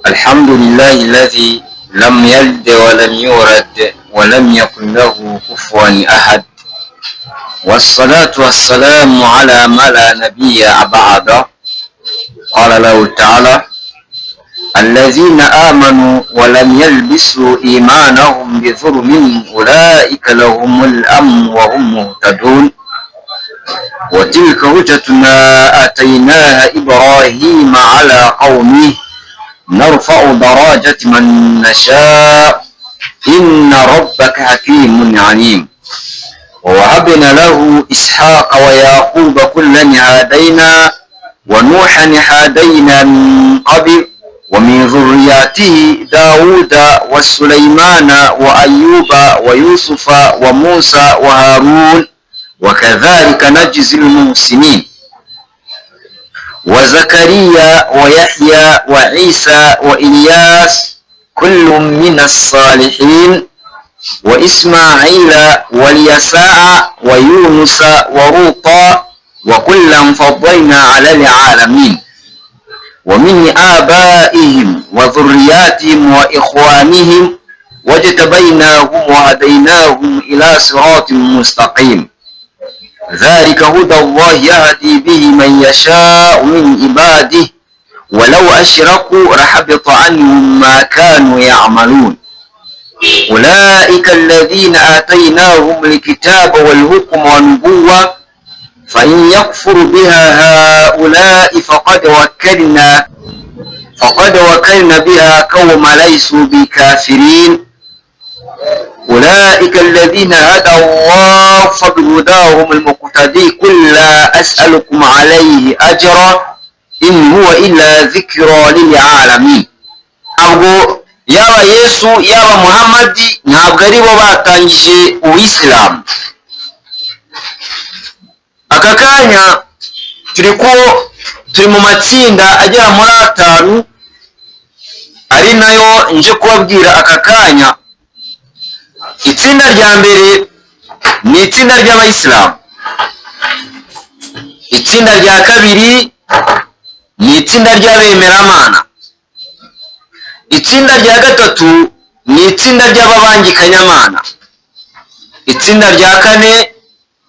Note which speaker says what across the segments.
Speaker 1: الحمد لله الذي لم يلد ولم يولد ولم يكن له كفوا أحد، والصلاة والسلام على ما لا نبي بعده. قال له تعالى: الذين آمنوا ولم يلبسوا إيمانهم بظلم أولئك لهم الأمن وهم مهتدون. وتلك حجتنا آتيناها إبراهيم على قومه نرفع درجات من نشاء إن ربك حكيم عليم. ووهبنا له إسحاق ويعقوب كلا هدينا ونوحا هدينا من قبل ومن ذرياته داود وسليمان وأيوب ويوسف وموسى وهارون وكذلك نجزي المحسنين. وزكريا ويحيى وعيسى وإلياس كل من الصالحين وإسماعيل واليساع ويونس ولوطا وكلا فضلنا على العالمين. ومن آبائهم وذرياتهم وإخوانهم واجتبيناهم وهديناهم إلى صراط مستقيم. ذلك هدى الله يهدي به من يشاء من عباده ولو أشركوا لحبط عنهم ما كانوا يعملون. أولئك الذين آتيناهم الكتاب والحكم والنبوة فإن يكفر بها هؤلاء فقد وكلنا بها قوم ليسوا بكافرين. أولئك الذين هدى الله فبهداهم المقتدي. قل لا أسألكم عليه أجرا إن هو إلا ذكرى للعالمين. Ntabwo yaba Yesu yaba Muhammadi ntabwo ari bo batangije Uwisilamu. Aka kanya turi mu matsinda agera muri 5 ari nayo nje kubabwira aka kanya. Itsinda rya mbere ni itsinda ry'Abayisilamu. Itsinda rya kabiri ni itsinda ry'Abemeramana. Itsinda rya gatatu ni itsinda ry'Ababangikanyamana. Itsinda rya kane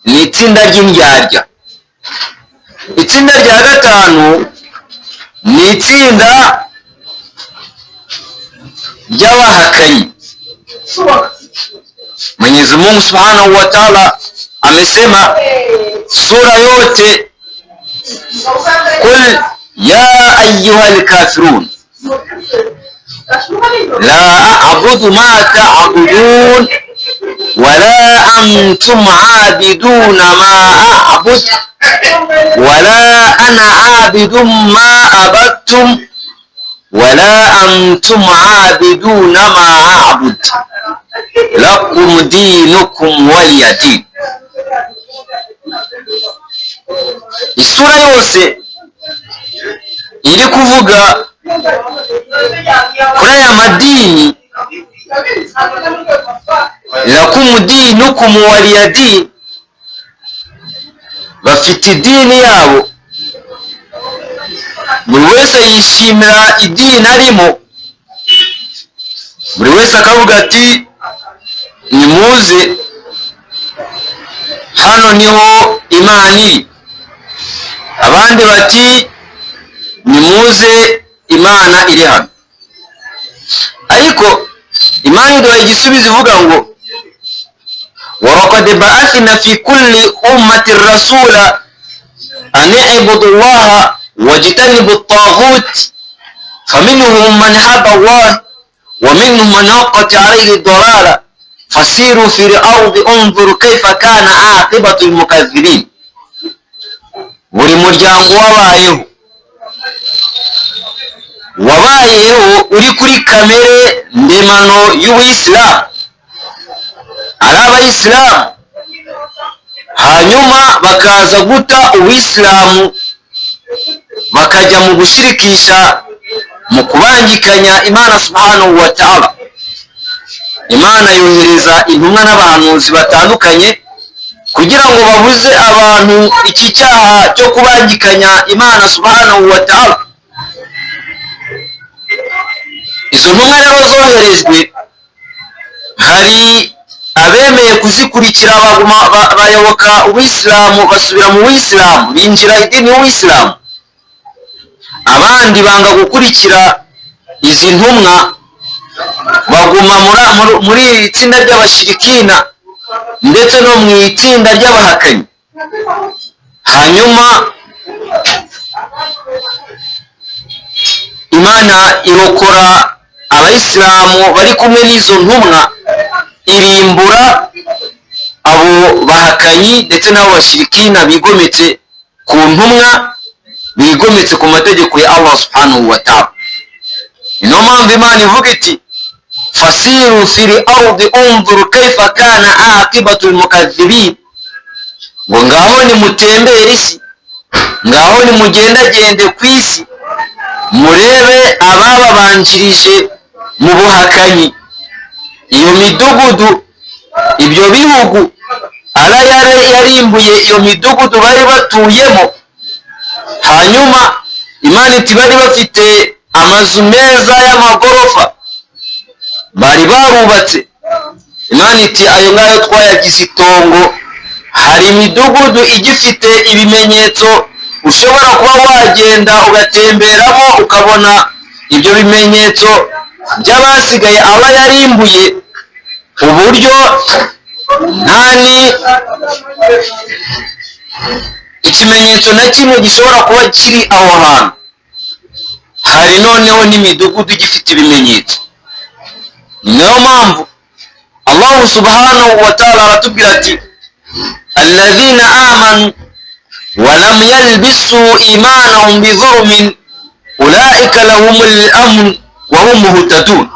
Speaker 1: ni itsinda ry'indyarya. Itsinda rya gatanu ni itsinda ry'abahakanyi. Mwenyezi Mungu Subhanahu wa Ta'ala amesema sura yote, kul ya ayyuhal kafirun la a'budu ma ta'budun wala antum 'abiduna ma a'bud wala ana 'abidun ma abattum wala antum 'abiduna ma a'bud lakum dinukum waliyadin. Isura yose iri kuvuga kuri aya madini, lakum dinukum waliyadin. Bafite idini yabo, buri wese yishimira idini arimo. Buri wese akavuga ati nimuze hano niho Imana iri. Abandi bati nimuze Imana iri hano. Ariko Imana iduha igisubizo ivuga ngo walaqad ba'athna fi kulli ummatin rasula an i'budu Allaha wajtanibu at-taghut faminhum man hada Allah wa minhum man haqqat alayhi ad-dalalah fasiru fil ardi unzuru kayfa kana aqibatu al-mukaththibin. Buri muryango wabayeho uri kuri kamere ndemano y'Uwisilamu, ari Abayisilamu, hanyuma bakaza guta Uwisilamu bakajya mu gushirikisha, mu kubangikanya Imana Subhanahu wa Ta'ala. Imana yohereza intumwa n'abahanuzi batandukanye kugira ngo babuze abantu iki cyaha cyo kubangikanya Imana Subhanahu wa Ta'ala. izo ntumwa rero zoherejwe, hari abemeye kuzikurikira bayoboka ubuyisilamu, basubira mu buyisilamu, binjira idini y'ubuyisilamu. Abandi banga gukurikira izi ntumwa, baguma muri iri tsinda ry'abashirikina ndetse no mu itsinda ry'abahakanyi. Hanyuma Imana irokora abayisilamu bari kumwe n'izo ntumwa, irimbura abo bahakanyi ndetse n'abo bashirikina bigometse ku ntumwa, bigometse ku mategeko ya Allah subhanahu wa ta'ala. Niyo mpamvu Imana ivuga iti fasiru fil ardi unzuru kayfa kana aqibatul mukaththibin, ngo ngaho nimutembere isi, ngaho nimugendagende ku isi, murebe abababanjirije mu buhakanyi. Iyo midugudu, ibyo bihugu Allah yarimbuye iyo midugudu bari batuyemo. Hanyuma Imana iti bari bafite amazu meza y'amagorofa bari barubatse. Imana iti ayo ngayo twayagize itongo. Hari imidugudu igifite ibimenyetso, ushobora kuba wagenda ugatemberamo ukabona ibyo bimenyetso by'abasigaye aba yarimbuye, uburyo nta ikimenyetso na kimwe gishobora kuba kiri aho hantu. Hari noneho n'imidugudu igifite ibimenyetso. Niyo mpamvu Allah subhanahu wa ta'ala aratubwira ati alladhina amanu wa lam yalbisu imanahum bidhulmin ulaika lahumul amn wa hum muhtadun.